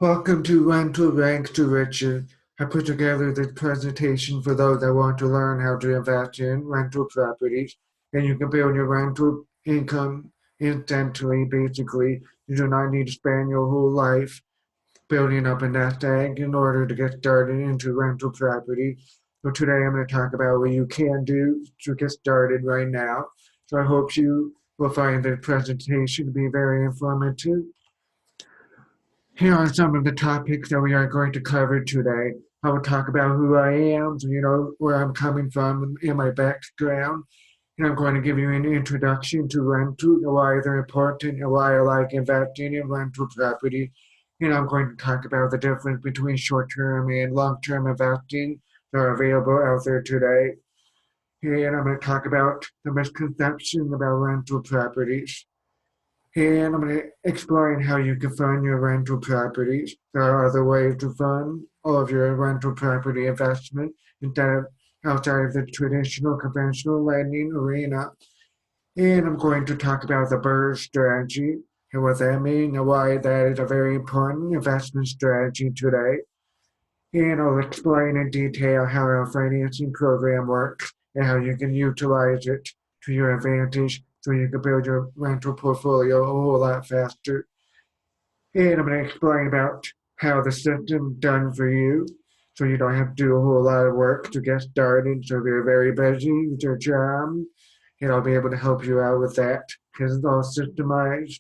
Welcome to Rental Rank to Riches. I put together this presentation for those that want to learn how to invest in rental properties, and you can build your rental income instantly, basically. You do not need to spend your whole life building up a nest egg in order to get started into rental property. So today I'm going to talk about what you can do to get started right now. So I hope you will find the presentation to be very informative. Here are some of the topics that we are going to cover today. I will talk about who I am, so you know where I'm coming from in my background. And I'm going to give you an introduction to rental, why they're important, and why I like investing in rental property. And I'm going to talk about the difference between short-term and long-term investing that are available out there today. And I'm going to talk about the misconception about rental properties. And I'm going to explain how you can fund your rental properties. There are other ways to fund all of your rental property investment instead of outside of the traditional conventional lending arena. And I'm going to talk about the BRRRR strategy and what that means and why that is a very important investment strategy today. And I'll explain in detail how our financing program works and how you can utilize it to your advantage so you can build your rental portfolio a whole lot faster. And I'm going to explain about how the system done for you so you don't have to do a whole lot of work to get started. So if you're very busy with your job, and I'll be able to help you out with that because it's all systemized.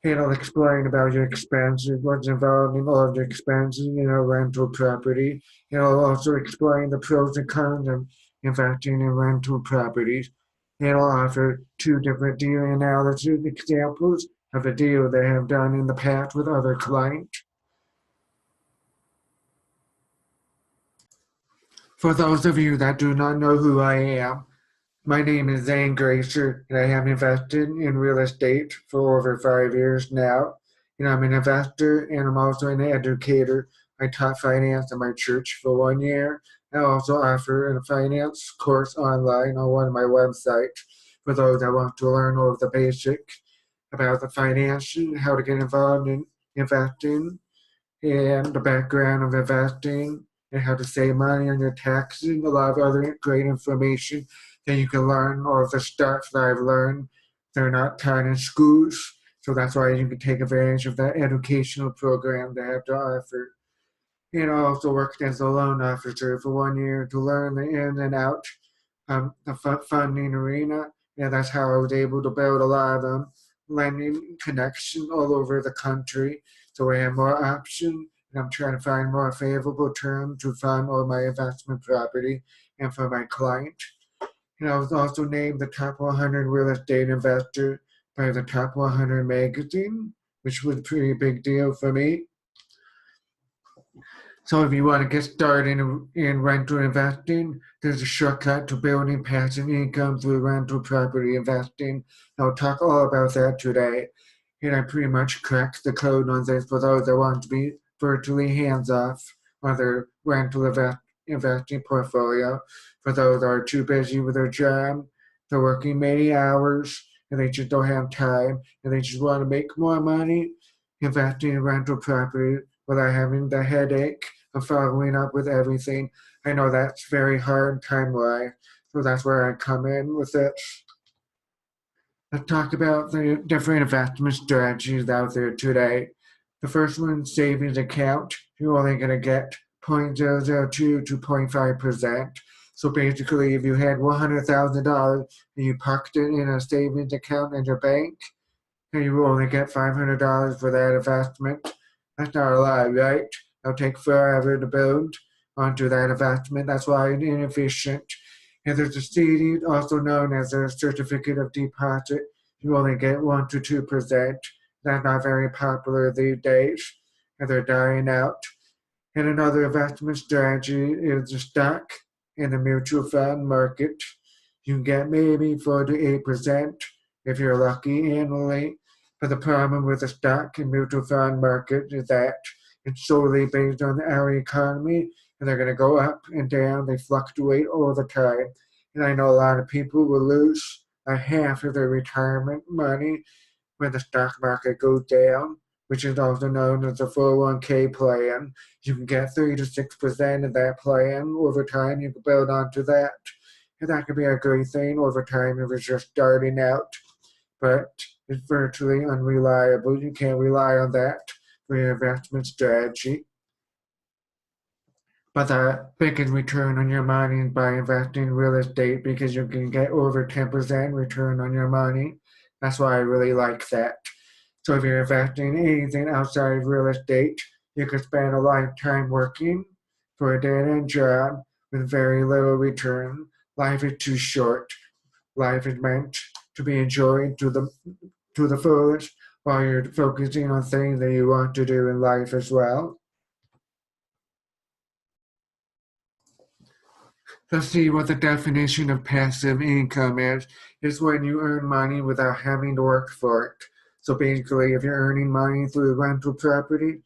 And I'll explain about your expenses, what's involved in all of your expenses in a rental property. And I'll also explain the pros and cons of investing in rental properties. And I'll offer two different deal analysis examples of a deal they have done in the past with other clients. For those of you that do not know who I am, my name is Zane Gracer, and I have invested in real estate for over 5 years now. And I'm an investor, and I'm also an educator. I taught finance at my church for 1 year. I also offer a finance course online on one of my websites for those that want to learn all of the basics about the finance, how to get involved in investing, and the background of investing, and how to save money on your taxes, and a lot of other great information that you can learn, all of the stuff that I've learned. They're not taught in schools, so that's why you can take advantage of that educational program they have to offer. And I also worked as a loan officer for 1 year to learn the in and out the funding arena. And that's how I was able to build a lot of lending connections all over the country. So I have more options, and I'm trying to find more favorable terms to fund all my investment property and for my client. And I was also named the top 100 real estate investor by the Top 100 magazine, which was a pretty big deal for me. So if you want to get started in rental investing, there's a shortcut to building passive income through rental property investing. I'll talk all about that today. And I pretty much cracked the code on this for those that want to be virtually hands-off on their rental investing portfolio. For those that are too busy with their job, they're working many hours, and they just don't have time, and they just want to make more money investing in rental property without having the headache of following up with everything. I know that's very hard time-wise, so that's where I come in with it. Let's talk about the different investment strategies out there today. The first one, savings account. You're only going to get 0.002 to 0.5%. So basically, if you had $100,000 and you parked it in a savings account in your bank, and you will only get $500 for that investment, that's not a lot, right? It'll take forever to build onto that investment. That's why it's inefficient. And there's a CD, also known as a certificate of deposit. You only get 1 to 2%. That's not very popular these days, and they're dying out. And another investment strategy is the stock and the mutual fund market. You can get maybe 4 to 8% if you're lucky annually. But the problem with the stock and mutual fund market is that it's solely based on our economy, and they're going to go up and down. They fluctuate all the time. And I know a lot of people will lose a half of their retirement money when the stock market goes down, which is also known as the 401k plan. You can get 3 to 6% of that plan. Over time, you can build onto that. And that could be a great thing over time if it's just starting out. But it's virtually unreliable. You can't rely on that for your investment strategy. But the biggest return on your money is by investing in real estate because you can get over 10% return on your money. That's why I really like that. So if you're investing in anything outside of real estate, you could spend a lifetime working for a dead-end job with very little return. Life is too short. Life is meant to be enjoyed to the fullest while you're focusing on things that you want to do in life as well. Let's see what the definition of passive income is. It's when you earn money without having to work for it. So basically, if you're earning money through rental property,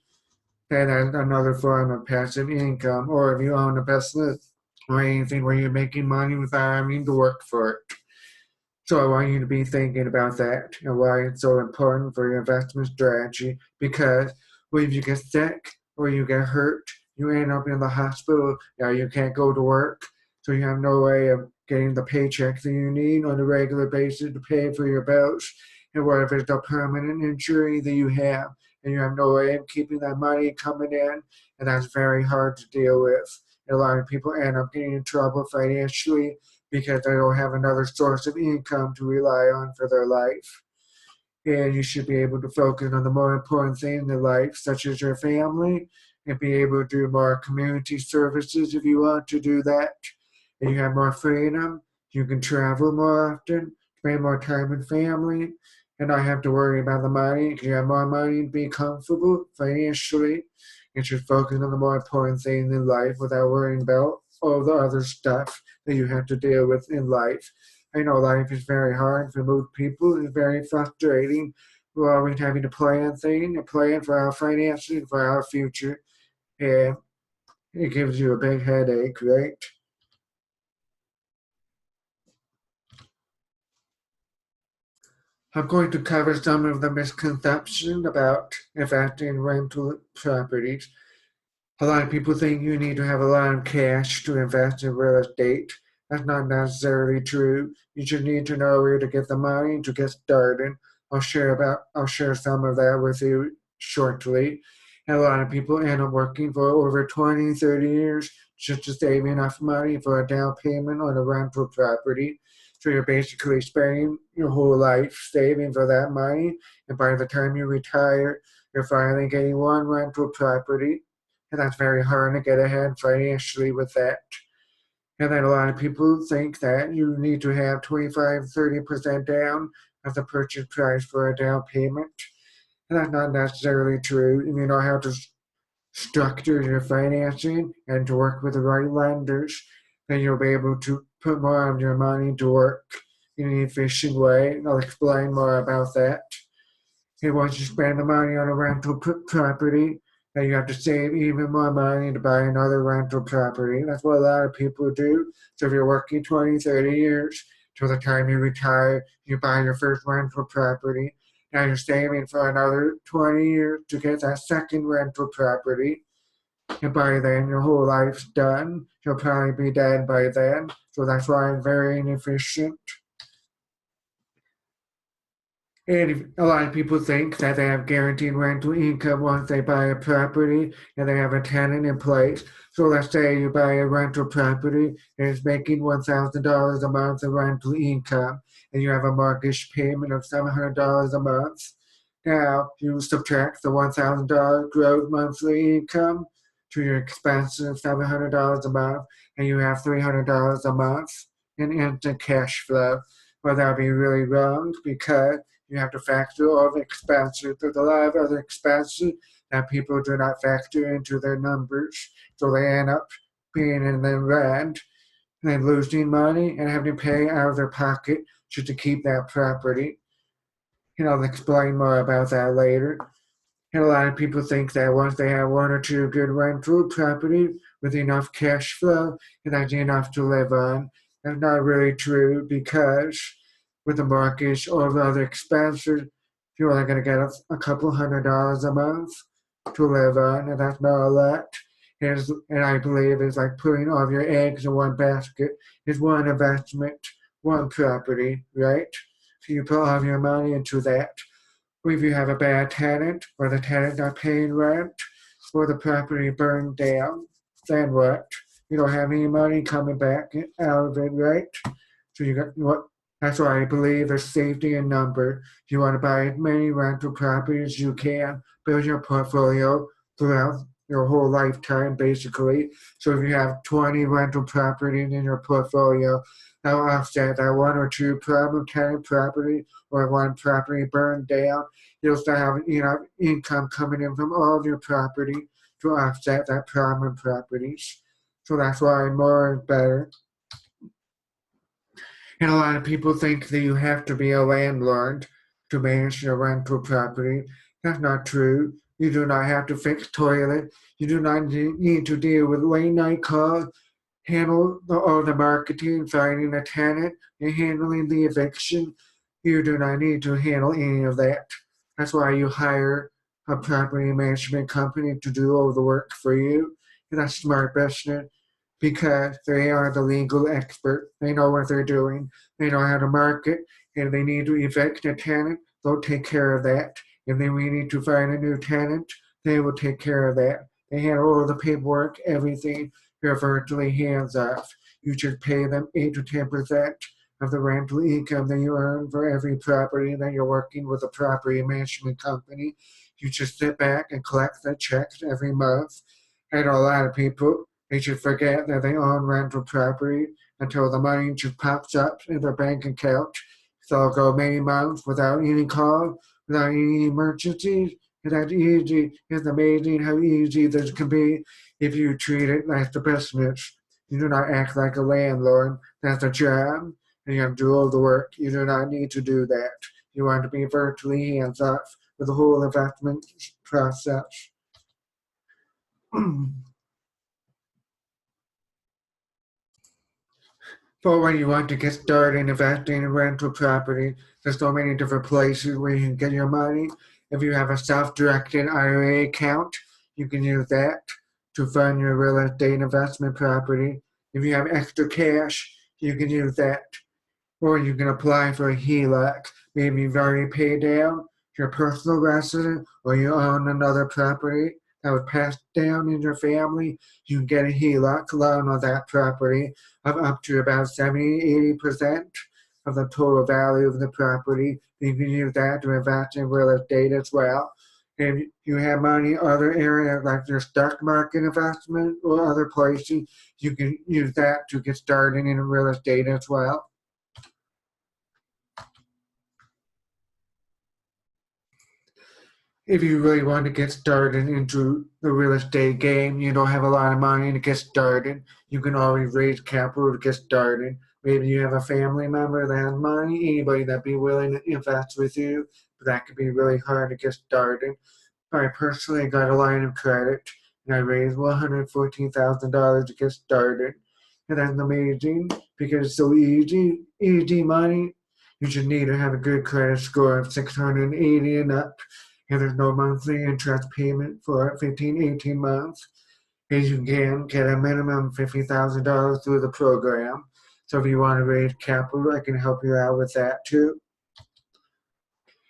that is another form of passive income. Or if you own a business or anything where you're making money without having to work for it. So I want you to be thinking about that and why it's so important for your investment strategy. Because when you get sick or you get hurt, you end up in the hospital. Now you can't go to work, so you have no way of getting the paychecks that you need on a regular basis to pay for your bills. And what if it's a permanent injury that you have, and you have no way of keeping that money coming in, and that's very hard to deal with. And a lot of people end up getting in trouble financially because they don't have another source of income to rely on for their life. And you should be able to focus on the more important things in life, such as your family, and be able to do more community services if you want to do that. And you have more freedom. You can travel more often, spend more time with family, and not have to worry about the money because you have more money to be comfortable financially. You should focus on the more important things in life without worrying about all the other stuff that you have to deal with in life. I know life is very hard for most people. It's very frustrating. We're always having to plan things and plan for our finances, for our future, and it gives you a big headache, right? I'm going to cover some of the misconceptions about investing in rental properties. A lot of people think you need to have a lot of cash to invest in real estate. That's not necessarily true. You just need to know where to get the money to get started. I'll share some of that with you shortly. And a lot of people end up working for over 20, 30 years just to save enough money for a down payment on a rental property. So you're basically spending your whole life saving for that money, and by the time you retire, you're finally getting one rental property, and that's very hard to get ahead financially with that. And then a lot of people think that you need to have 25, 30% down as the purchase price for a down payment. And that's not necessarily true. And you know how to structure your financing and to work with the right lenders, then you'll be able to put more of your money to work in an efficient way. And I'll explain more about that. And once you spend the money on a rental property, then you have to save even more money to buy another rental property. That's what a lot of people do. So if you're working 20, 30 years, till the time you retire, you buy your first rental property. Now you're saving for another 20 years to get that second rental property. And by then, your whole life's done. You'll probably be dead by then. So that's why I'm very inefficient. And a lot of people think that they have guaranteed rental income once they buy a property and they have a tenant in place. So let's say you buy a rental property and it's making $1,000 a month of rental income, and you have a mortgage payment of $700 a month. Now you subtract the $1,000 gross monthly income to your expenses of $700 a month, and you have $300 a month in instant cash flow. Well, that would be really wrong because you have to factor all the expenses. There's a lot of other expenses that people do not factor into their numbers. So they end up being in the red and losing money and having to pay out of their pocket just to keep that property. And I'll explain more about that later. And a lot of people think that once they have one or two good rental properties with enough cash flow, and that's enough to live on. That's not really true because with the mortgage, all the other expenses you're only going to get a couple $100 a month to live on, and that's not a lot. And I believe it's like putting all of your eggs in one basket. Is one investment, one property, right? So you put all of your money into that. If you have a bad tenant, or the tenant not paying rent, or the property burned down, then what? You don't have any money coming back out of it, right? So you got what? That's why I believe there's safety in number. You want to buy as many rental properties as you can, build your portfolio throughout your whole lifetime, basically. So if you have 20 rental properties in your portfolio, that'll offset that one or two problem tenant property or one property burned down. You'll still have income coming in from all of your property to offset that problem properties. So that's why more is better. And a lot of people think that you have to be a landlord to manage your rental property. That's not true. You do not have to fix toilet. You do not need to deal with late night calls, handle all the marketing, finding a tenant, and handling the eviction. You do not need to handle any of that. That's why you hire a property management company to do all the work for you. And that's smart business because they are the legal expert. They know what they're doing. They know how to market, and they need to evict a tenant. They'll take care of that. If they we need to find a new tenant, they will take care of that. They handle all the paperwork, everything. You're virtually hands off. You should pay them 8 to 10% of the rental income that you earn for every property that you're working with a property management company. You just sit back and collect the checks every month. And a lot of people, they should forget that they own rental property until the money just pops up in their bank account. So they'll go many months without any call, without any emergencies. And that's easy. It's amazing how easy this can be if you treat it like a business. You do not act like a landlord. That's a job. And you have to do all the work. You do not need to do that. You want to be virtually hands off with the whole investment process. But when you want to get started investing in rental property, there's so many different places where you can get your money. If you have a self-directed IRA account, you can use that to fund your real estate investment property. If you have extra cash, you can use that. Or you can apply for a HELOC. Maybe you've already paid down your personal residence or you own another property that was passed down in your family. You can get a HELOC loan on that property of up to about 70-80% of the total value of the property. You can use that to invest in real estate as well. If you have money in other areas like your stock market investment or other places, you can use that to get started in real estate as well. If you really want to get started into the real estate game, you don't have a lot of money to get started, you can always raise capital to get started. Maybe you have a family member that has money, anybody that'd be willing to invest with you, but that could be really hard to get started. I personally got a line of credit and I raised $114,000 to get started. And that's amazing because it's so easy, easy money. You just need to have a good credit score of 680 and up. And there's no monthly interest payment for 15, 18 months. And you can get a minimum $50,000 through the program. So if you want to raise capital, I can help you out with that too.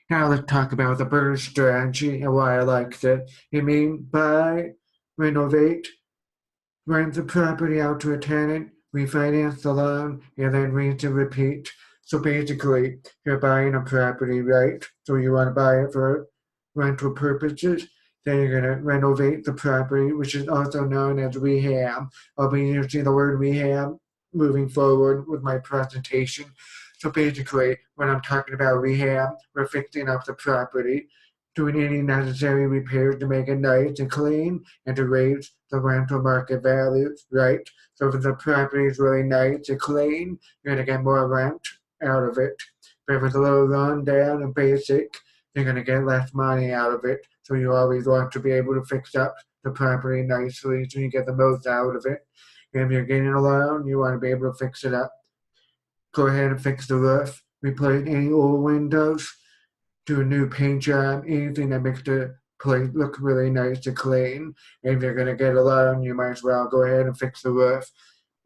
Now let's talk about the BRRRR strategy and why I liked it. You mean buy, renovate, rent the property out to a tenant, refinance the loan, and then rinse and repeat. So basically, you're buying a property, right? So you want to buy it for rental purposes. Then you're going to renovate the property, which is also known as rehab. I'll be using the word rehab moving forward with my presentation. So basically, when I'm talking about rehab, we're fixing up the property, doing any necessary repairs to make it nice and clean and to raise the rental market values, right? So if the property is really nice and clean, you're going to get more rent out of it. But if it's a little run down and basic, you're going to get less money out of it. So you always want to be able to fix up the property nicely so you get the most out of it. And if you're getting a loan, you want to be able to fix it up. Go ahead and fix the roof, replace any old windows, do a new paint job, anything that makes the place look really nice and clean. And if you're gonna get a loan, you might as well go ahead and fix the roof,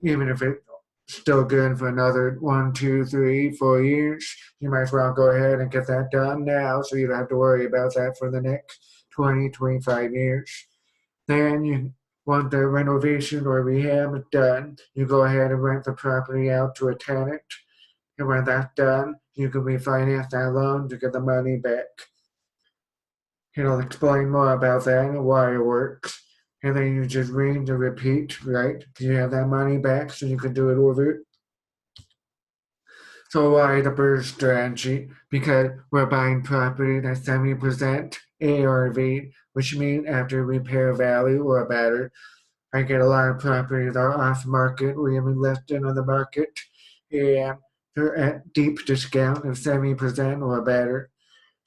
even if it's still good for another 1, 2, 3, 4 years. You might as well go ahead and get that done now, so you don't have to worry about that for the next 20, 25 years. Then you want the renovation or rehab done, you go ahead and rent the property out to a tenant. And when that's done, you can refinance that loan to get the money back. It'll explain more about that and why it works. And then you just read and repeat, right? You have that money back so you can do it over. So why the BRRRR strategy? Because we're buying property that's 70% ARV, which means after repair value or better. I get a lot of properties that are off market or even listed on the market, and they're at deep discount of 70% or better.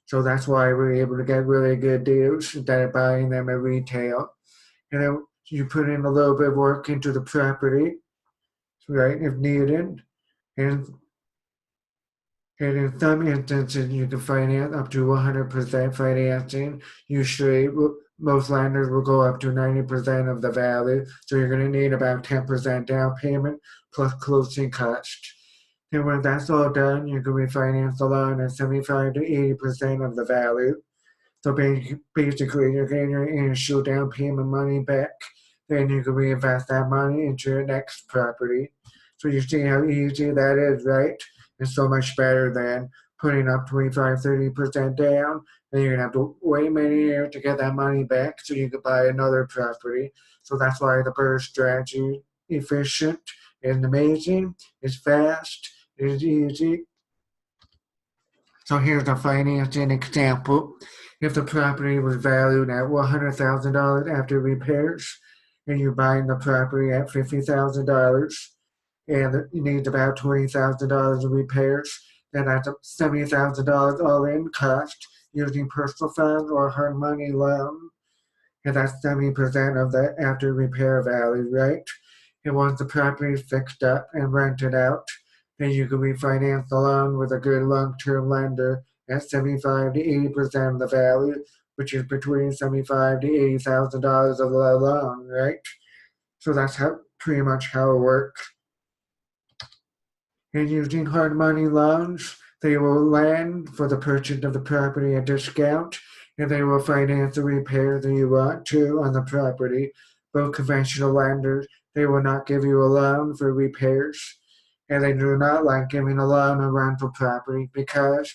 So that's why we're able to get really good deals instead of buying them at retail. And then you put in a little bit of work into the property, right, if needed. And and in some instances, you can finance up to 100% financing. Usually, most lenders will go up to 90% of the value. So you're going to need about 10% down payment plus closing costs. And when that's all done, you can refinance the loan at 75 to 80% of the value. So basically, you're getting your initial down payment money back. Then you can reinvest that money into your next property. So you see how easy that is, right? It's so much better than putting up 25, 30% down. Then you're going to have to wait many years to get that money back so you can buy another property. So that's why the BRRRR strategy is efficient and amazing. It's fast. It's easy. So here's a financing example. If the property was valued at $100,000 after repairs, and you're buying the property at $50,000, and it needs about $20,000 in repairs, then that's $70,000 all in cost using personal funds or hard money loan. And that's 70% of the after repair value, right? And once the property is fixed up and rented out, then you can refinance the loan with a good long-term lender at 75 to 80% of the value, which is between 75 to $80,000 of the loan, right? So that's how pretty much how it works. And using hard money loans, they will lend for the purchase of the property at discount, and they will finance the repairs that you want to on the property. Both conventional lenders, they will not give you a loan for repairs, and they do not like giving a loan on rental property because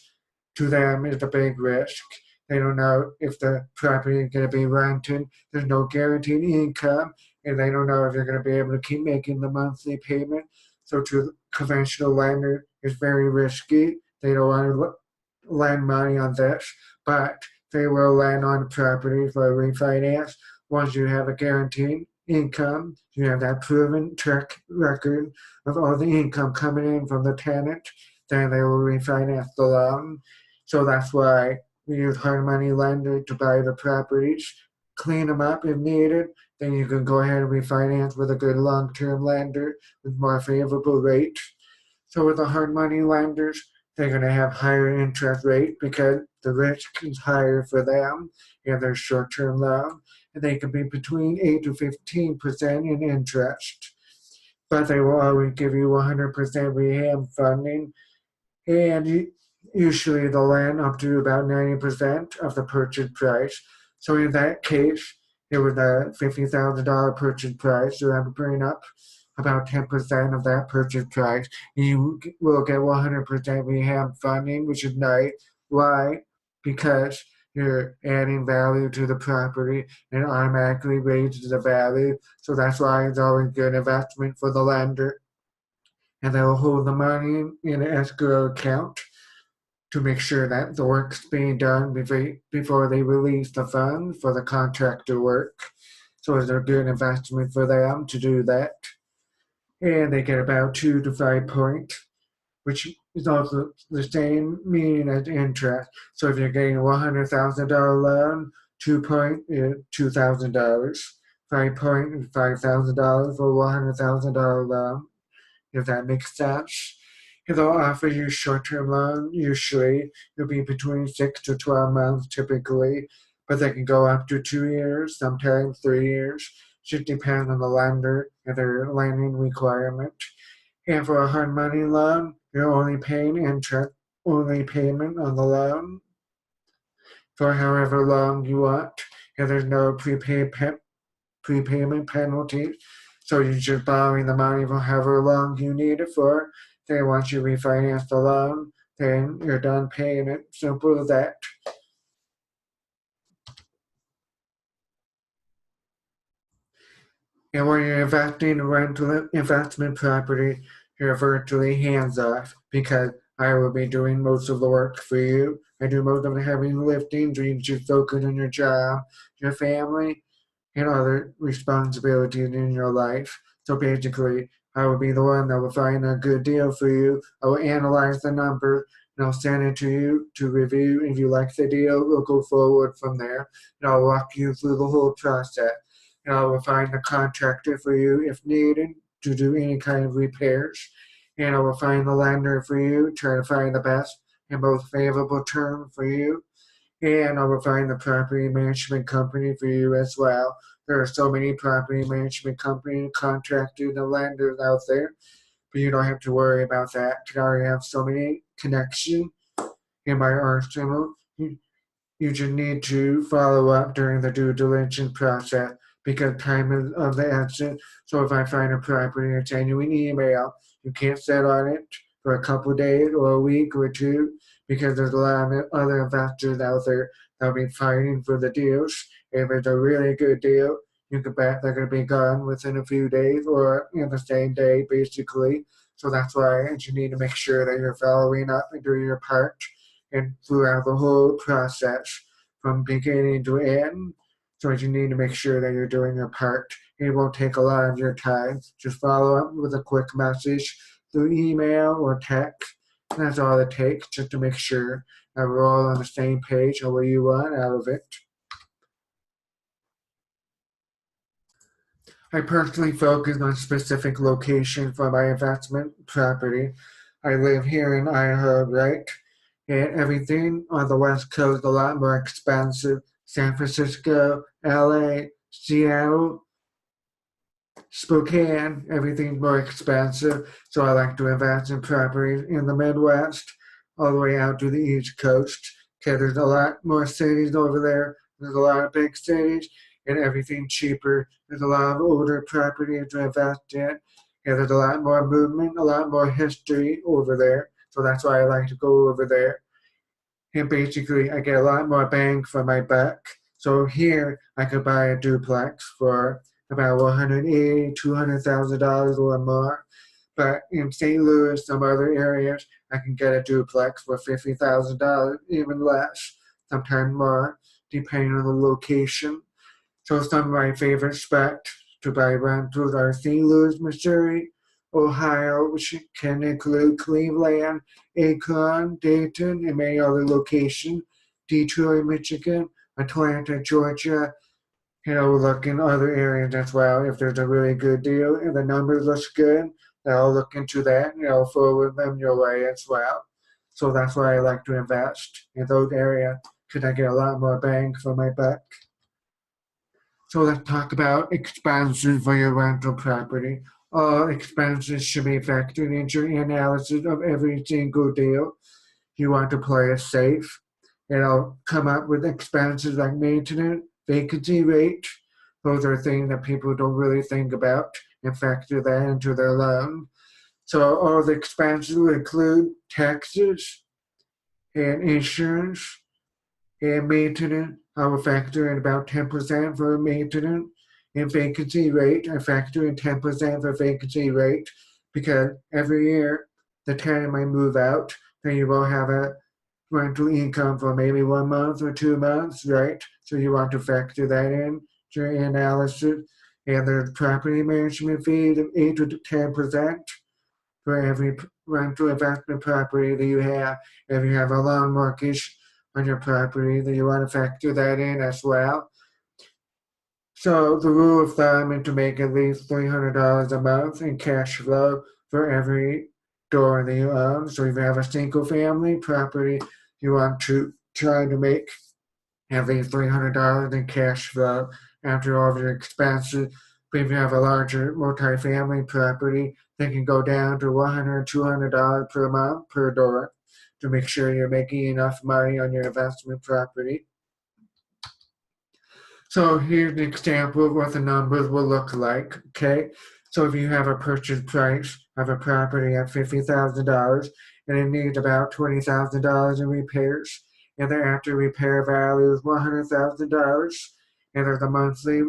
to them it's a big risk. They don't know if the property is going to be rented. There's no guaranteed income, and they don't know if you're going to be able to keep making the monthly payment. So to conventional lender, it's very risky. They don't want to lend money on this, but they will lend on property for a refinance once you have a guaranteed income. You have that proven track record of all the income coming in from the tenant, then they will refinance the loan. So that's why we use hard money lender to buy the properties, clean them up if needed. Then you can go ahead and refinance with a good long-term lender with more favorable rates. So with the hard money lenders, they're going to have higher interest rate because the risk is higher for them and their short-term loan, and they can be between 8 to 15% in interest. But they will always give you 100% rehab funding, and usually they'll lend up to about 90% of the purchase price. So in that case, it was a $50,000 purchase price. You have to bring up about 10% of that purchase price. You will get 100% rehab funding, which is nice. Why? Because you're adding value to the property and automatically raises the value. So that's why it's always a good investment for the lender. And they'll hold the money in an escrow account to make sure that the work's being done before they release the funds for the contractor work. So it's a good investment for them to do that. And they get about 2 to 5 points, which is also the same meaning as interest. So if you're getting a $100,000 loan, 2 point is $2,000. 5 point is $5,000 for a $100,000 loan, if that makes sense. They'll offer you short-term loan. Usually, it'll be between 6 to 12 months typically, but they can go up to 2 years, sometimes 3 years. Just depends on the lender and their lending requirement. And for a hard money loan, you're only paying interest, only payment on the loan for however long you want, and there's no prepayment penalty. So you're just borrowing the money for however long you need it for. Then once you refinance the loan, then you're done paying it. Simple as that. And when you're investing in rental investment property, you're virtually hands off because I will be doing most of the work for you. I do most of the heavy lifting, so you just focus on your job, your family, and other responsibilities in your life. So basically, I will be the one that will find a good deal for you. I will analyze the number and I'll send it to you to review. If you like the deal, we'll go forward from there. And I'll walk you through the whole process. And I will find a contractor for you if needed to do any kind of repairs. And I will find the lender for you, try to find the best and most favorable term for you, and I will find the property management company for you as well. There are so many property management company contractors and lenders out there, but you don't have to worry about that. I already have so many connections in my arsenal. You just need to follow up during the due diligence process because time is of the essence. So if I find a property and send you an email, you can't sit on it for a couple of days or a week or two because there's a lot of other investors out there that'll be fighting for the deals. If it's a really good deal, you can bet they're going to be gone within a few days or in the same day, basically. So that's why you need to make sure that you're following up and doing your part and throughout the whole process from beginning to end. So you need to make sure that you're doing your part. It won't take a lot of your time. Just follow up with a quick message through email or text. And that's all it takes just to make sure that we're all on the same page of what you want out of it. I personally focus on specific location for my investment property. I live here in Idaho, right? And everything on the West Coast a lot more expensive. San Francisco, LA, Seattle, Spokane, everything's more expensive. So I like to invest in properties in the Midwest, all the way out to the East Coast. Okay, there's a lot more cities over there. There's a lot of big cities and everything cheaper. There's a lot of older property to invest in. And there's a lot more movement, a lot more history over there. So that's why I like to go over there. And basically, I get a lot more bang for my buck. So here, I could buy a duplex for about 180, $200,000 or more. But in St. Louis, some other areas, I can get a duplex for $50,000, even less, sometimes more, depending on the location. So some of my favorite spots to buy rentals are St. Louis, Missouri, Ohio, which can include Cleveland, Akron, Dayton, and many other locations, Detroit, Michigan, Atlanta, Georgia, look in other areas as well. If there's a really good deal and the numbers look good, I'll look into that and I'll forward them your way as well. So that's why I like to invest in those areas because I get a lot more bang for my buck. So let's talk about expenses for your rental property. All expenses should be factored into your analysis of every single deal. You want to play it safe. It'll come up with expenses like maintenance, vacancy rate. Those are things that people don't really think about and factor that into their loan. So all the expenses will include taxes and insurance and maintenance. I will factor in about 10% for maintenance and vacancy rate. I factor in 10% for vacancy rate because every year the tenant might move out, then you will have a rental income for maybe 1 month or 2 months, right? So you want to factor that in during analysis. And there's property management fees of 8 to 10% for every rental investment property that you have. If you have a loan mortgage on your property, then you want to factor that in as well. So the rule of thumb is to make at least $300 a month in cash flow for every door that you own. So if you have a single family property, you want to try to make at least $300 in cash flow after all of your expenses. But if you have a larger multi-family property, they can go down to $100, $200 per month per door to make sure you're making enough money on your investment property. So here's an example of what the numbers will look like, okay? So if you have a purchase price of a property at $50,000 and it needs about $20,000 in repairs, and the after repair value is $100,000, and there's a monthly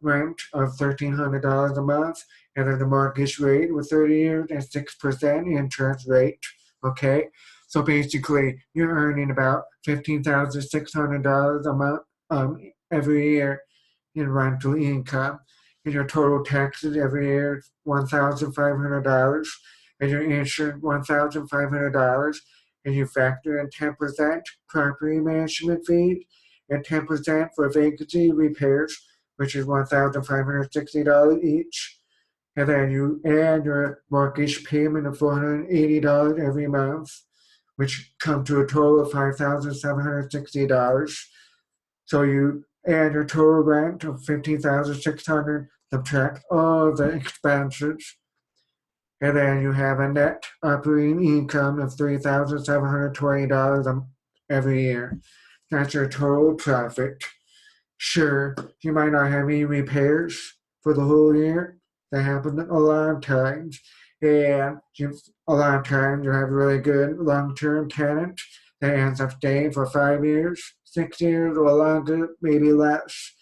rent of $1,300 a month, and there's a mortgage rate with 30 years and 6% interest rate, okay? So basically, you're earning about $15,600 a month every year in rental income, and your total taxes every year is $1,500, and your insurance $1,500, and you factor in 10% property management fees and 10% for vacancy repairs, which is $1,560 each. And then you add your mortgage payment of $480 every month, which come to a total of $5,760. So you add your total rent of $15,600, subtract all the expenses, and then you have a net operating income of $3,720 every year. That's your total profit. Sure, you might not have any repairs for the whole year. That happens a lot of times. And a lot of times you have a really good long-term tenant that ends up staying for 5 years, 6 years, or longer, maybe less.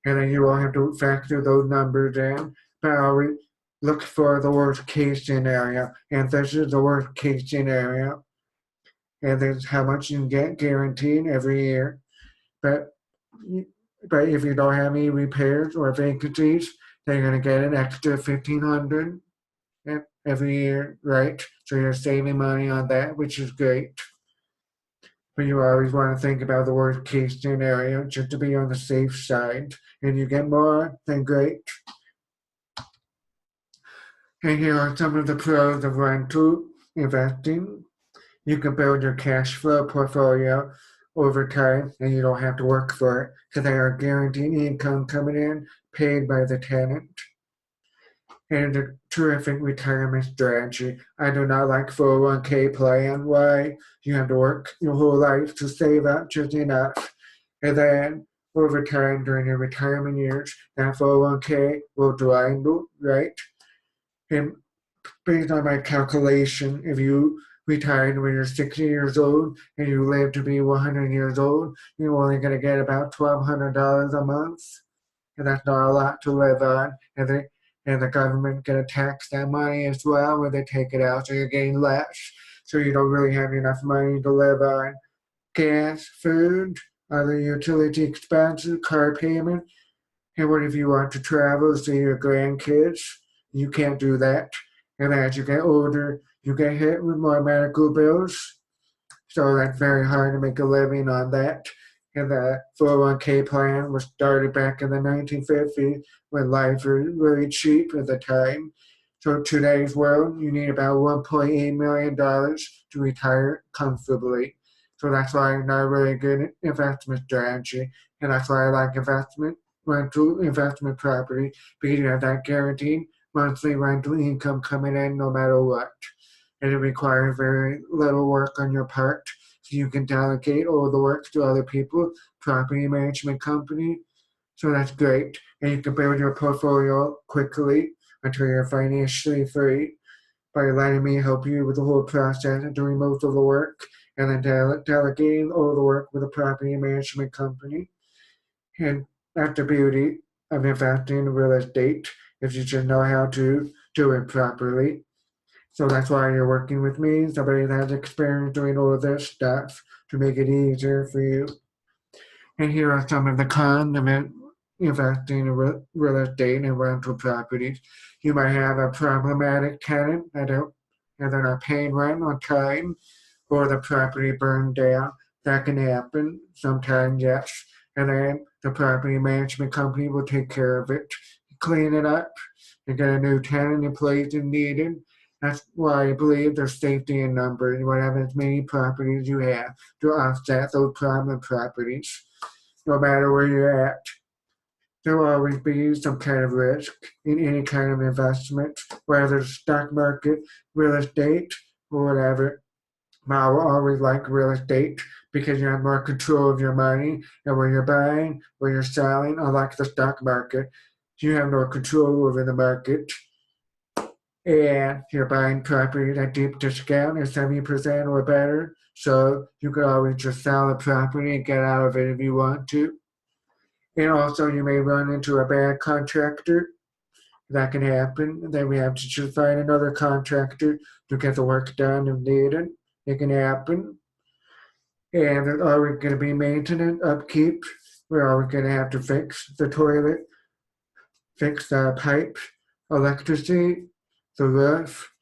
And then you will have to factor those numbers in. But I always look for the worst case scenario. And this is the worst case scenario. And this is how much you can get guaranteed every year. But but if you don't have any repairs or vacancies, then you're going to get an extra $1,500 every year, right? So you're saving money on that, which is great. But you always want to think about the worst case scenario just to be on the safe side. And you get more, then great. And here are some of the pros of rental investing. You can build your cash flow portfolio over time and you don't have to work for it because they are guaranteed income coming in paid by the tenant. And a terrific retirement strategy. I do not like 401k plan. Why? You have to work your whole life to save up just enough. And then over time during your retirement years, that 401k will dwindle, right? And based on my calculation, if you retired when you're 60 years old and you live to be 100 years old, you're only going to get about $1,200 a month. And that's not a lot to live on. And the government going to tax that money as well when they take it out, so you're getting less. So you don't really have enough money to live on gas, food, other utility expenses, car payment. And what if you want to travel, see your grandkids? You can't do that. And as you get older, you get hit with more medical bills. So that's very hard to make a living on that. And the 401k plan was started back in the 1950s when life was really cheap at the time. So today's world, you need about $1.8 million to retire comfortably. So that's why it's not a really good investment strategy. And that's why I like rental investment property, because you have that guaranteed monthly rental income coming in no matter what. And it requires very little work on your part. So you can delegate all the work to other people, property management company. So that's great. And you can build your portfolio quickly until you're financially free by letting me help you with the whole process and doing most of the work and then delegating all the work with a property management company. And that's the beauty of investing in real estate, if you just know how to do it properly. So that's why you're working with me, somebody that has experience doing all of this stuff to make it easier for you. And here are some of the cons of investing in real estate and rental properties. You might have a problematic tenant that they're not paying rent on time, or the property burned down. That can happen sometimes, yes. And then the property management company will take care of it, clean it up, and get a new tenant in place if needed. That's why I believe there's safety in numbers. You want to have as many properties as you have to offset those problem properties, no matter where you're at. There will always be some kind of risk in any kind of investment, whether it's stock market, real estate, or whatever. I will always like real estate because you have more control of your money and when you're buying, when you're selling, unlike the stock market, you have no control over the market. And you're buying property at deep discount at 70% or better. So you could always just sell the property and get out of it if you want to. And also, you may run into a bad contractor. That can happen. Then we have to just find another contractor to get the work done if needed. It can happen. And there's always going to be maintenance, upkeep. We're always going to have to fix the toilet, fix the pipe, electricity, the roof,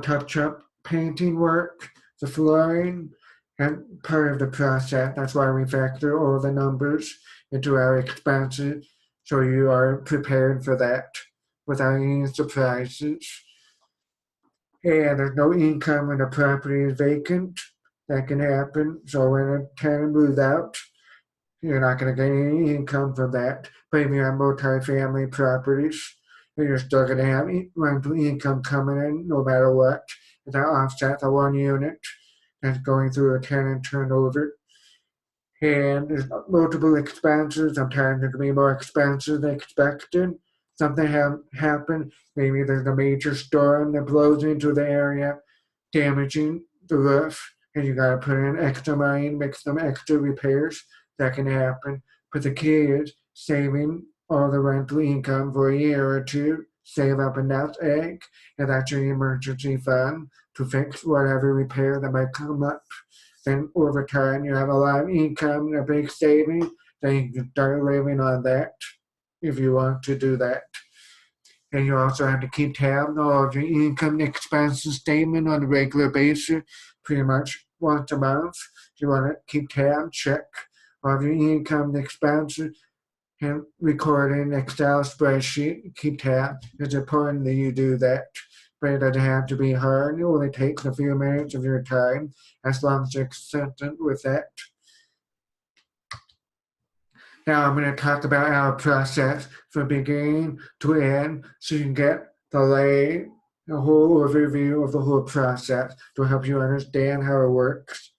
touch up painting work, the flooring, and part of the process. That's why we factor all the numbers into our expenses so you are prepared for that without any surprises. And there's no income when the property is vacant. That can happen. So when a tenant moves out, you're not going to get any income from that. But if you have multi-family properties, then you're still going to have rental income coming in no matter what. That offsets the one unit that's going through a tenant turnover. And there's multiple expenses. Sometimes there can be more expenses than expected. Something happened. Maybe there's a major storm that blows into the area, damaging the roof, and you got to put in extra money, make some extra repairs. That can happen. But the key is saving all the rental income for a year or two, save up enough egg, and that's your emergency fund to fix whatever repair that might come up. Then over time, you have a lot of income and a big saving, then you can start living on that if you want to do that. And you also have to keep tabs on all of your income and expenses statement on a regular basis, pretty much once a month. You want to keep tabs, check all of your income and expenses, and record in an Excel spreadsheet. Keep tabs. It's important that you do that. But it doesn't have to be hard. It only takes a few minutes of your time as long as you're consistent with that. Now I'm going to talk about our process from beginning to end so you can get the whole overview of the whole process to help you understand how it works.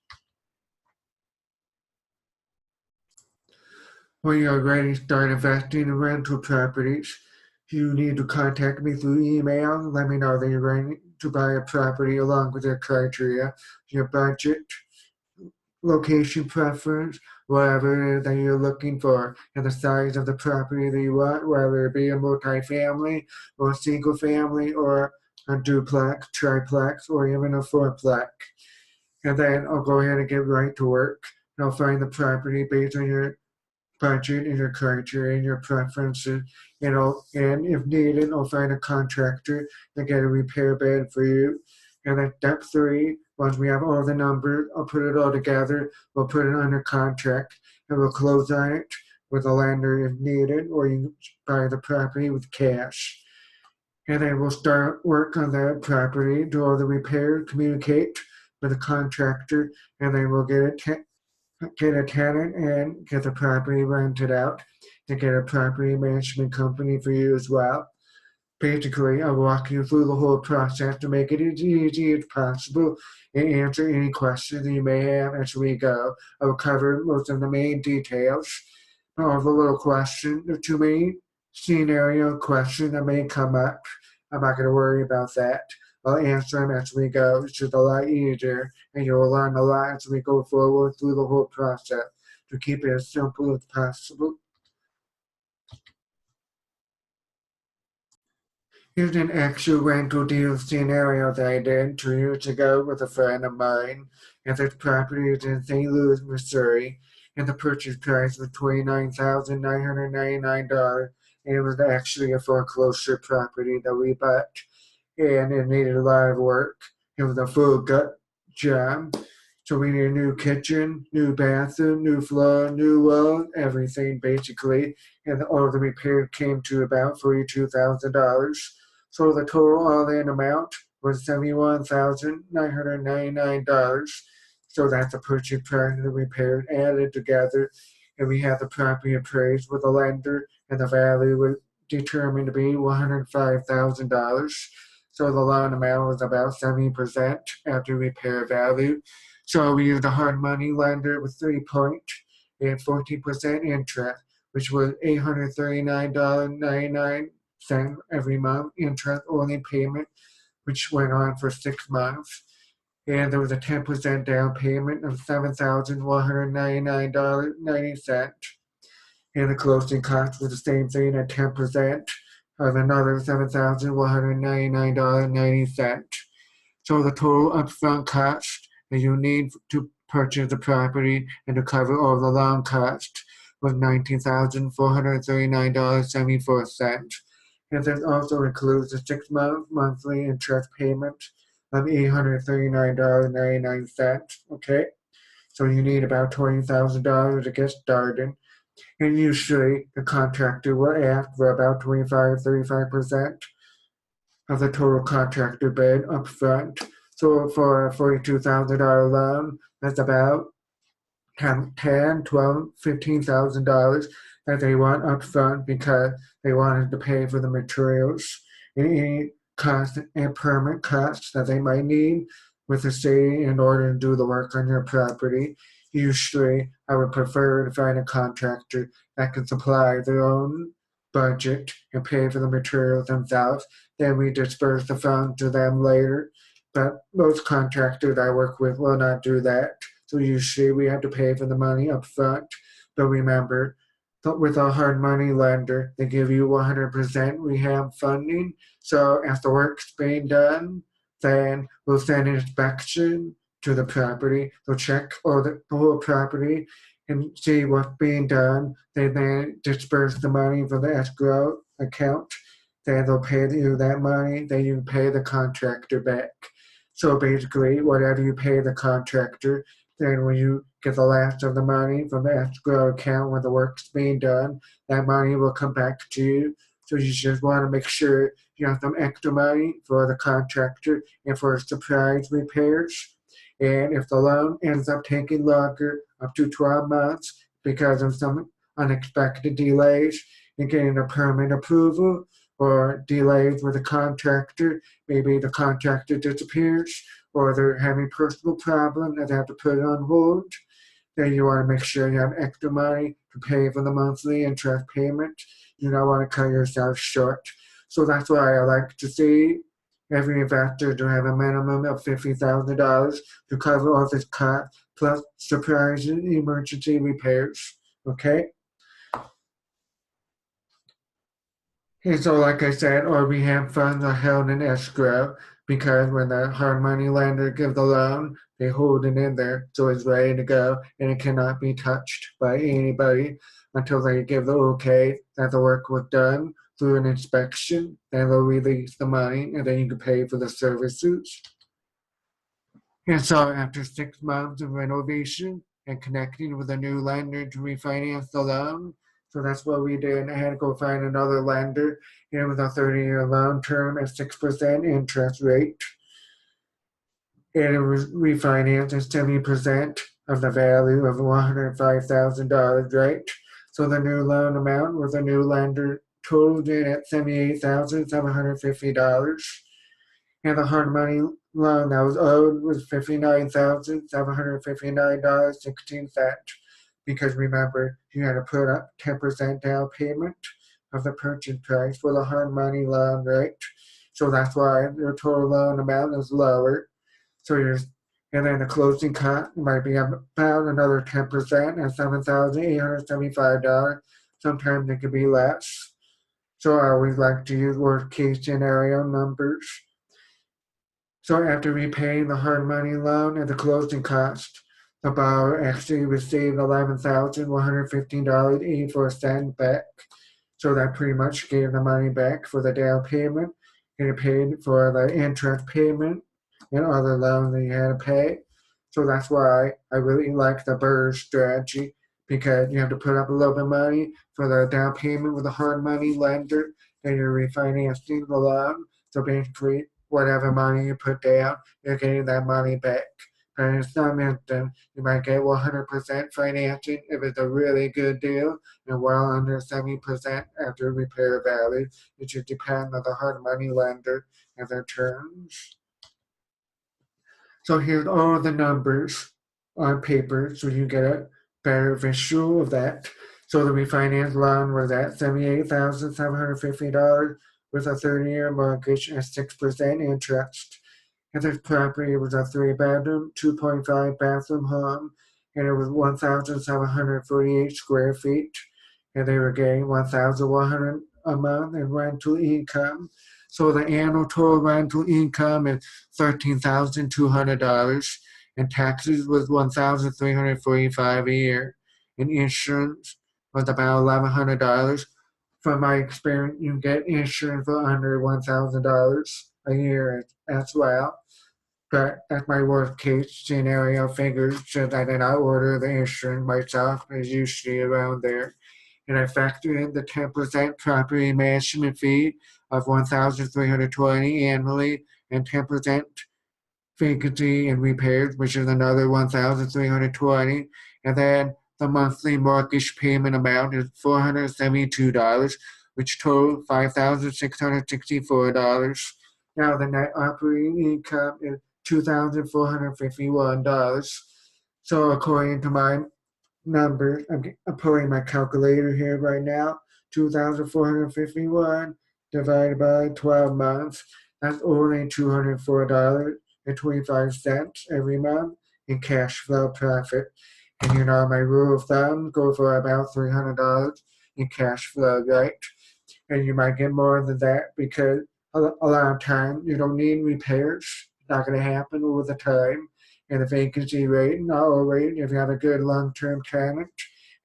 When you're ready to start investing in rental properties, you need to contact me through email. Let me know that you're ready to buy a property along with your criteria, your budget, location preference, whatever it is that you're looking for, and the size of the property that you want, whether it be a multi-family or a single family or a duplex, triplex, or even a fourplex. And then I'll go ahead and get right to work. And I'll find the property based on your budget and your criteria and your preferences. And if needed, I'll find a contractor to get a repair bid for you. And then step 3, once we have all the numbers, I'll put it all together. We'll put it under contract and we'll close on it with a lender if needed, or you can buy the property with cash. And then we'll start work on the property, do all the repairs, communicate with the contractor, and then we'll get a tenant and get the property rented out and get a property management company for you as well. Basically, I'll walk you through the whole process to make it as easy as possible and answer any questions that you may have as we go. I will cover most of the main details. All the little questions, the two main scenario questions that may come up, I'm not going to worry about that. I'll answer them as we go. It's just a lot easier, and you'll learn a lot as we go forward through the whole process to keep it as simple as possible. Here's an actual rental deal scenario that I did 2 years ago with a friend of mine. And this property is in St. Louis, Missouri, and the purchase price was $29,999. And it was actually a foreclosure property that we bought, and it needed a lot of work. It was a full gut job. So we need a new kitchen, new bathroom, new floor, new wall, everything basically. And all the repair came to about $42,000. So the total all-in amount was $71,999. So that's the purchase price and the repairs added together. And we had the property appraised with the lender, and the value was determined to be $105,000. So the loan amount was about 70% after repair value. So we used a hard money lender with 3 point and 14% interest, which was $839.99 every month interest only payment, which went on for 6 months. And there was a 10% down payment of $7,199.90. And the closing cost was the same thing at 10% of another $7,199.90. So the total upfront cost that you need to purchase the property and to cover all the loan costs was $19,439.74. And this also includes a 6 month monthly interest payment of $839.99. Okay, so you need about $20,000 to get started. And usually the contractor will ask for about 35% of the total contractor bid up front. So for a $42,000 loan, that's about $10, $12, $15,000 that they want up front because they wanted to pay for the materials and any cost and permit costs that they might need with the city in order to do the work on your property. Usually, I would prefer to find a contractor that can supply their own budget and pay for the materials themselves. Then we disperse the funds to them later. But most contractors I work with will not do that. So usually we have to pay for the money up front. But remember, with a hard money lender, they give you 100% rehab funding. So as the work's being done, then we'll send an inspection to the property. They'll check all the whole property and see what's being done. They then disperse the money from the escrow account. Then they'll pay you that money. Then you pay the contractor back. So basically, whatever you pay the contractor, then when you get the last of the money from the escrow account when the work's being done, that money will come back to you. So you just want to make sure you have some extra money for the contractor and for surprise repairs. And if the loan ends up taking longer, up to 12 months, because of some unexpected delays in getting a permit approval or delays with the contractor, maybe the contractor disappears or they're having personal problems and they have to put it on hold, then you want to make sure you have extra money to pay for the monthly interest payment. You don't want to cut yourself short. So that's why I like to see every investor to have a minimum of $50,000 to cover all this cost plus surprise and emergency repairs. Okay? And so, like I said, our rehab funds are held in escrow because when the hard money lender gives the loan, they hold it in there so it's ready to go and it cannot be touched by anybody until they give the okay that the work was done through an inspection. Then they'll release the money and then you can pay for the services. And so, after 6 months of renovation and connecting with a new lender to refinance the loan, so that's what we did. I had to go find another lender. It was a 30-year loan term at 6% interest rate. And it was refinanced at 70% of the value of $105,000, right? So the new loan amount with the new lender totaled in at $78,750. And the hard money loan that was owed was $59,759.16. Because remember, you had to put up 10% down payment of the purchase price for the hard money loan, right? So that's why your total loan amount is lower. So and then the closing cost might be about another 10% at $7,875. Sometimes it could be less. So I always like to use worst case scenario numbers. So after repaying the hard money loan and the closing cost, the borrower actually received $11,115.84 back. So that pretty much gave the money back for the down payment, and it paid for the interest payment and other loans that you had to pay. So that's why I really like the BRRRR strategy, because you have to put up a little bit of money for the down payment with a hard money lender, then you're refinancing the loan. So basically, whatever money you put down, you're getting that money back. But in some instance, you might get 100% financing if it's a really good deal and well under 70% after repair value. It should depend on the hard money lender and their terms. So here's all the numbers on paper so you get a better visual of that. So the refinance loan was at $78,750 with a 30-year mortgage and 6% interest. And this property was a 3-bedroom, 2.5 bathroom home, and it was 1,748 square feet. And they were getting $1,100 a month in rental income. So the annual total rental income is $13,200, and taxes was $1,345 a year, and insurance was about $1,100. From my experience, you get insurance for under $1,000 a year as well. But that's my worst case scenario figures, since I did not order the insurance myself. It's usually around there. And I factor in the 10% property management fee of $1,320 annually and 10% vacancy and repairs, which is another $1,320. And then the monthly mortgage payment amount is $472, which totals $5,664. Now the net operating income is $2,451. So according to my numbers, I'm pulling my calculator here right now. 2,451 divided by 12 months. That's only $204.25 every month in cash flow profit. And my rule of thumb, go for about $300 in cash flow, right? And you might get more than that because a lot of time you don't need repairs. It's not going to happen over the time. And the vacancy rate, not all rate, if you have a good long-term tenant,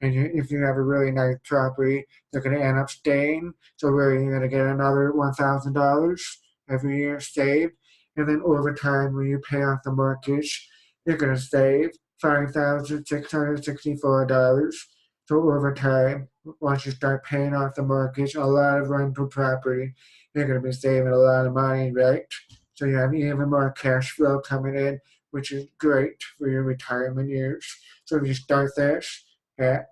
and if you have a really nice property, they're going to end up staying. So really, you're going to get another $1,000 every year saved. And then over time, when you pay off the mortgage, you're going to save $5,664. So over time, once you start paying off the mortgage, a lot of rental property, you're going to be saving a lot of money, right? So you have even more cash flow coming in, which is great for your retirement years. So if you start this at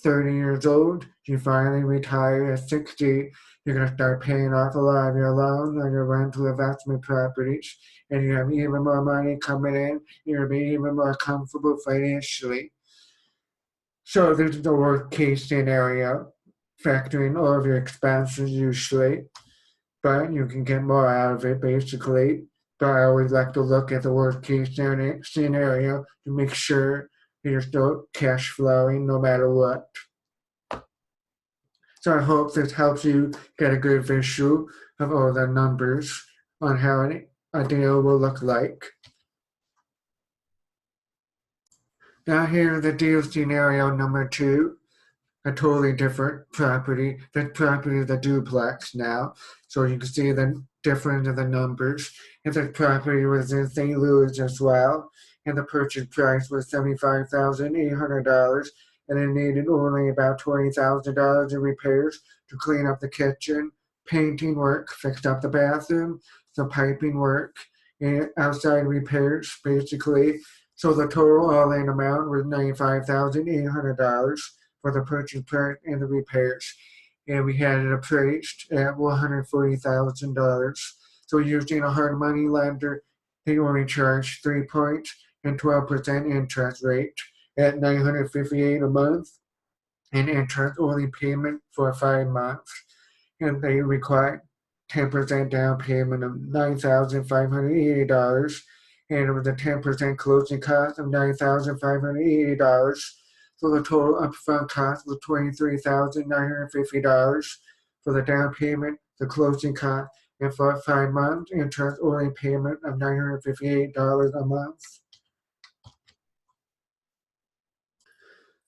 30 years old, you finally retire at 60, you're going to start paying off a lot of your loans on your rental investment properties, and you have even more money coming in. You're going to be even more comfortable financially. So this is the worst case scenario, factoring all of your expenses usually, but you can get more out of it basically. But I always like to look at the worst case scenario to make sure you're still cash flowing no matter what. So I hope this helps you get a good visual of all the numbers on how a deal will look like. Now here is the deal scenario number 2. A totally different property. The property is a duplex now, so you can see the difference in the numbers. And the property was in St. Louis as well, and the purchase price was $75,800, and it needed only about $20,000 in repairs to clean up the kitchen, painting work, fixed up the bathroom, some piping work, and outside repairs, basically. So the total all-in amount was $95,800 for the purchase price and the repairs. And we had it appraised at $140,000. So using a hard money lender, they only charge 3.12% interest rate at $958 a month, and interest only payment for 5 months. And they require 10% down payment of $9,580, and it was a 10% closing cost of $9,580. So the total upfront cost was $23,950 for the down payment, the closing cost, and for 5 months, interest only payment of $958 a month.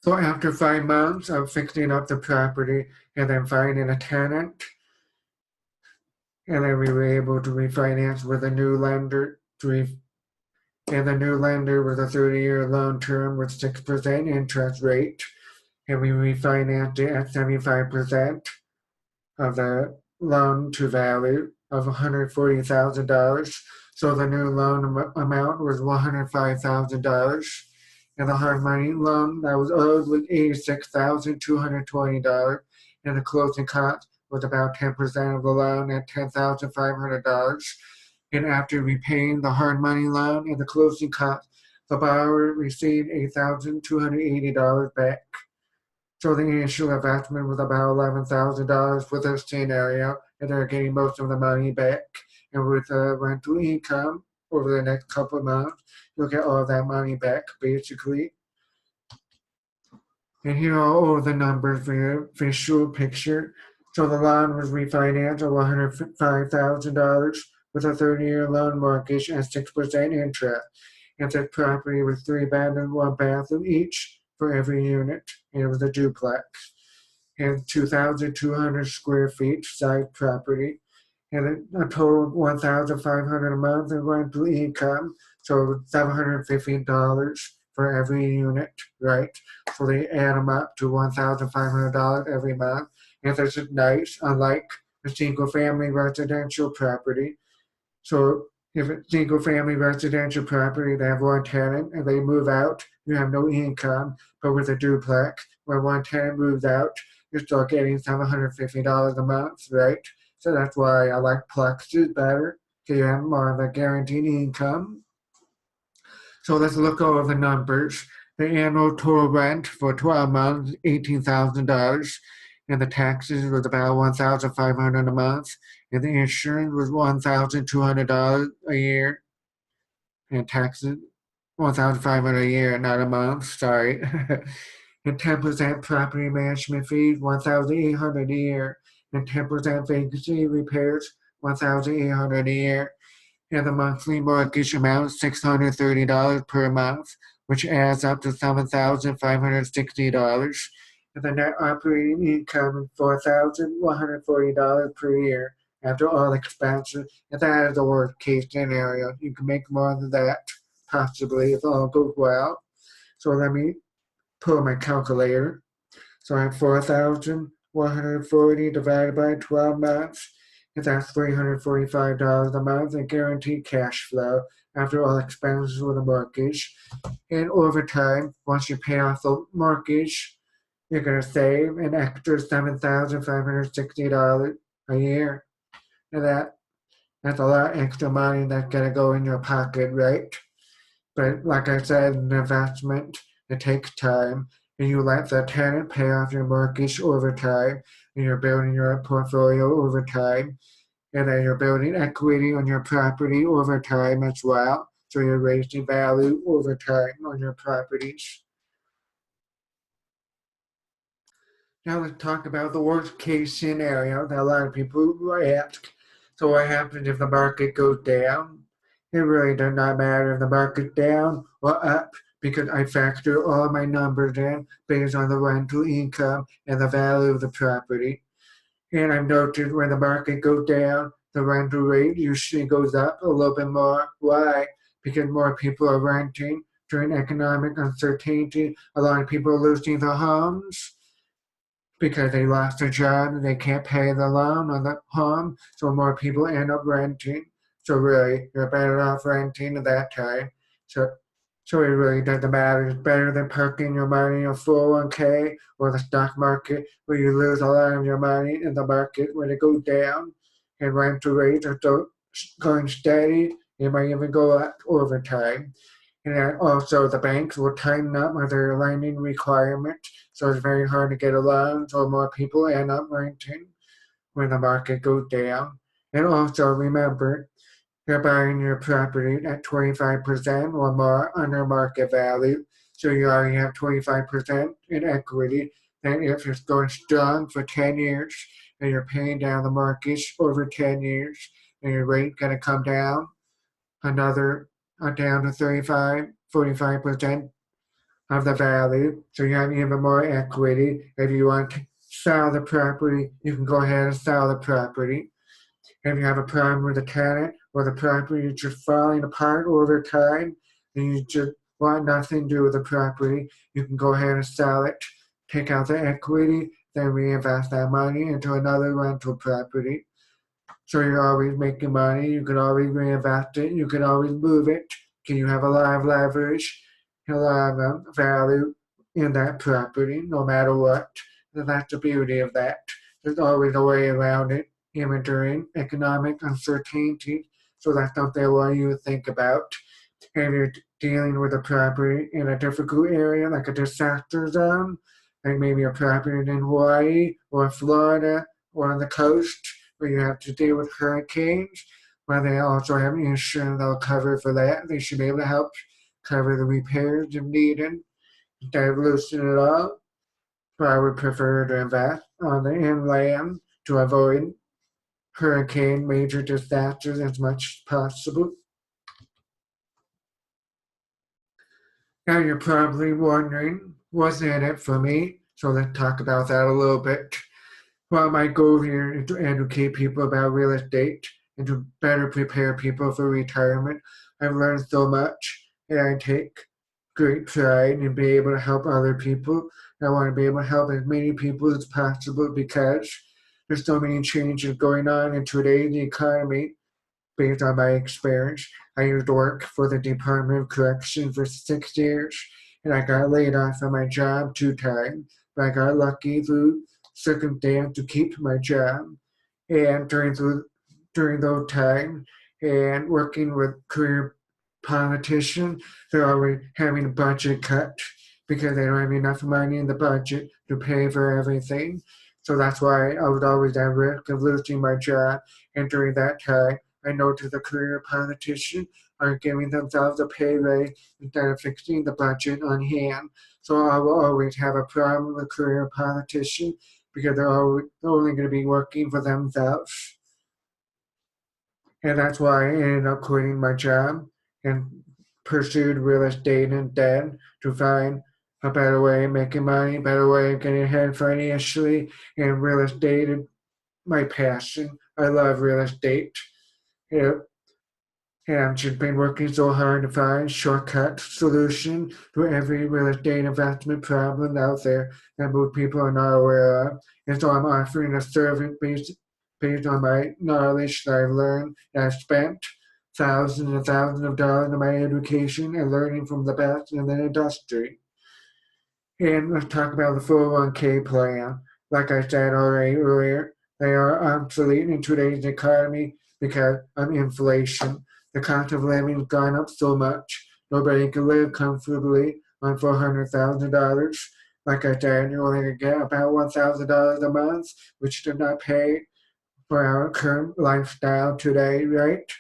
So after 5 months of fixing up the property and then finding a tenant, and then we were able to refinance with a new lender. And the new lender was a 30-year loan term with 6% interest rate, and we refinanced it at 75% of the loan to value of $140,000. So the new loan amount was $105,000. And the hard money loan that was owed was $86,220. And the closing cost was about 10% of the loan at $10,500. And after repaying the hard money loan and the closing cost, the borrower received $8,280 back. So the initial investment was about $11,000 for this scenario, and they're getting most of the money back. And with rental income over the next couple of months, you'll get all of that money back, basically. And here are all the numbers for your visual picture. So the loan was refinanced of $105,000 with a 30-year loan mortgage and 6% interest. And the property was 3 bedrooms, 1 bathroom each for every unit. And it was a duplex. And 2,200 square feet size property. And a total of $1,500 a month in rental income. So $750 for every unit, right? So they add them up to $1,500 every month. And this is nice, unlike a single family residential property. So if it's single family residential property, they have one tenant and they move out, you have no income. But with a duplex, when one tenant moves out, you're still getting $750 a month, right? So that's why I like plexes better, because you have more of a guaranteed income. So let's look over the numbers. The annual total rent for 12 months, $18,000, and the taxes was about $1,500 a month, and the insurance was $1,200 a year, and taxes $1,500 a year, not a month. Sorry. And 10% property management fees, $1,800 a year, and 10% vacancy repairs, $1,800 a year. And the monthly mortgage amount is $630 per month, which adds up to $7,560. And the net operating income is $4,140 per year after all expenses. And that is the worst case scenario. You can make more than that, possibly, if all goes well. So let me pull my calculator. So I have 4,140 divided by 12 months. And that's $345 a month in guaranteed cash flow after all expenses with a mortgage. And over time, once you pay off the mortgage, you're going to save an extra $7,560 a year. And that's a lot extra money that's going to go in your pocket, right? But like I said, an investment, it takes time. And you let the tenant pay off your mortgage over time, and you're building your portfolio over time, and then you're building equity on your property over time as well. So you're raising value over time on your properties. Now let's talk about the worst case scenario that a lot of people ask. So what happens if the market goes down? It really does not matter if the market's down or up, because I factor all my numbers in based on the rental income and the value of the property. And I've noticed when the market goes down, the rental rate usually goes up a little bit more. Why? Because more people are renting during economic uncertainty. A lot of people are losing their homes because they lost their job and they can't pay the loan on the home. So more people end up renting. So really, you're better off renting at that time. So so it really doesn't matter. It's better than parking your money in a 401k or the stock market where you lose a lot of your money in the market when it goes down and rental rates are still going steady. It might even go up over time. And also the banks will tighten up with their lending requirements. So it's very hard to get a loan. So more people end up renting when the market goes down. And also remember, you're buying your property at 25% or more under market value. So you already have 25% in equity. And if it's going strong for 10 years and you're paying down the mortgage over 10 years and your rate going to come down another down to 45% of the value. So you have even more equity. If you want to sell the property, you can go ahead and sell the property. If you have a problem with the tenant or the property is just falling apart over time and you just want nothing to do with the property, you can go ahead and sell it, take out the equity, then reinvest that money into another rental property. So you're always making money. You can always reinvest it. You can always move it. Can you have a lot of leverage, a lot of value in that property, no matter what? And that's the beauty of that. There's always a way around it. Even during economic uncertainty. So that's something I want you to think about. If you're dealing with a property in a difficult area, like a disaster zone, like maybe a property in Hawaii or Florida or on the coast, where you have to deal with hurricanes, where they also have insurance that'll cover for that. They should be able to help cover the repairs if needed instead of losing it all. But I would prefer to invest on the inland to avoid hurricane major disasters as much as possible. Now you're probably wondering, what's in it for me? So let's talk about that a little bit. Well, my goal here is to educate people about real estate and to better prepare people for retirement. I've learned so much and I take great pride in being able to help other people. I want to be able to help as many people as possible because there's so many changes going on in today's economy based on my experience. I used to work for the Department of Corrections for 6 years, and I got laid off from my job 2 times. But I got lucky through circumstance to keep my job. And during those times, and working with career politicians, they're always having a budget cut because they don't have enough money in the budget to pay for everything. So that's why I was always at risk of losing my job. And during that time, I noticed the career politicians are giving themselves a pay raise instead of fixing the budget on hand. So I will always have a problem with career politicians because they're only going to be working for themselves. And that's why I ended up quitting my job and pursued real estate instead to find a better way of making money, a better way of getting ahead financially. And real estate is my passion. I love real estate. Yeah, and I've just been working so hard to find shortcut solution to every real estate investment problem out there that most people are not aware of. And so I'm offering a service based on my knowledge that I've learned and I've spent thousands and thousands of dollars in my education and learning from the best in the industry. And let's talk about the 401k plan. Like I said already earlier, they are obsolete in today's economy because of inflation. The cost of living has gone up so much. Nobody can live comfortably on $400,000. Like I said, you're only going to get about $1,000 a month, which does not pay for our current lifestyle today, right?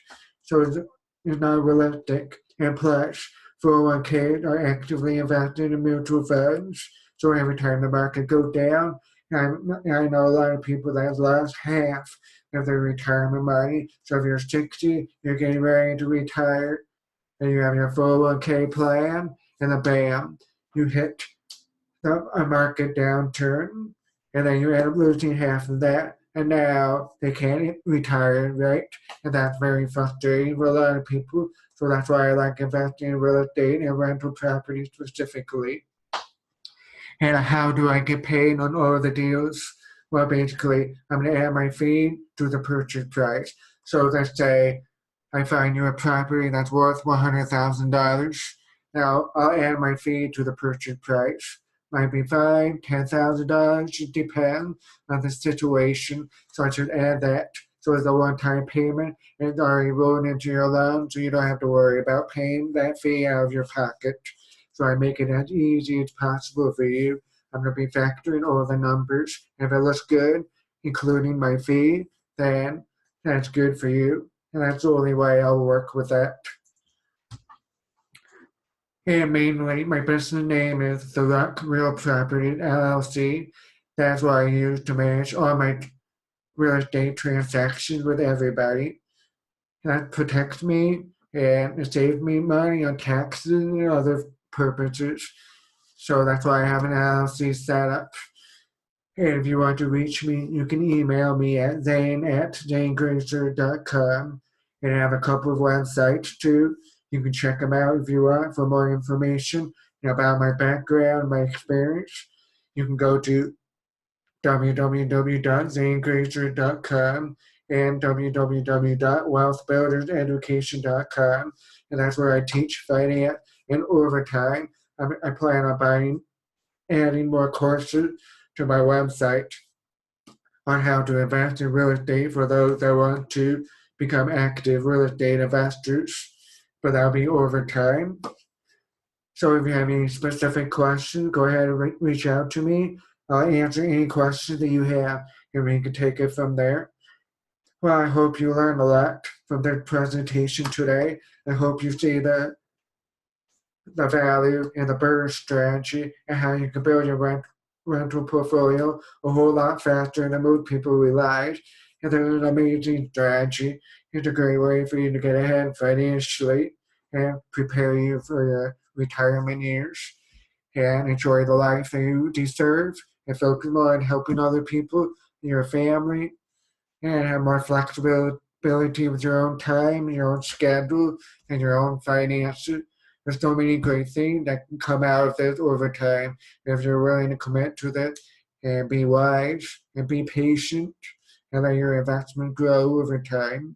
So it's not realistic. And plus, 401ks are actively invested in mutual funds. So every time the market goes down, I know a lot of people that have lost half of their retirement money. So if you're 60, you're getting ready to retire, and you have your 401k plan, and then bam, you hit a market downturn, and then you end up losing half of that. And now they can't retire, right? And that's very frustrating for a lot of people. So that's why I like investing in real estate and rental property specifically. And how do I get paid on all of the deals? Well, basically, I'm going to add my fee to the purchase price. So let's say I find you a property that's worth $100,000. Now I'll add my fee to the purchase price. Might be $5,000, $10,000. It depends on the situation. So I should add that. So it's a one-time payment, and it's already rolled into your loan, so you don't have to worry about paying that fee out of your pocket. So I make it as easy as possible for you. I'm going to be factoring all the numbers. If it looks good, including my fee, then that's good for you. And that's the only way I'll work with that. And mainly, my business name is The Rock Real Property LLC. That's what I use to manage all my real estate transactions with everybody. That protects me and it saves me money on taxes and other purposes. So that's why I have an LLC set up. And if you want to reach me, you can email me at zane@zanegrazer.com. And I have a couple of websites too. You can check them out if you want for more information about my background, my experience. You can go to www.zanegrazer.com and www.wealthbuilderseducation.com. And that's where I teach finance. And over time, I plan on adding more courses to my website on how to invest in real estate for those that want to become active real estate investors. But that'll be over time. So if you have any specific questions, go ahead and reach out to me. I'll answer any questions that you have, and we can take it from there. Well, I hope you learned a lot from the presentation today. I hope you see the value in the BRRRR strategy and how you can build your rental portfolio a whole lot faster than most people realize. And there's an amazing strategy. It's a great way for you to get ahead financially and prepare you for your retirement years and enjoy the life that you deserve and focus more on helping other people in your family and have more flexibility with your own time, your own schedule, and your own finances. There's so many great things that can come out of this over time if you're willing to commit to this and be wise and be patient and let your investment grow over time.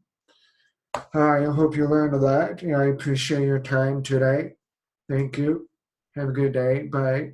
I hope you learned a lot. I appreciate your time today. Thank you. Have a good day. Bye.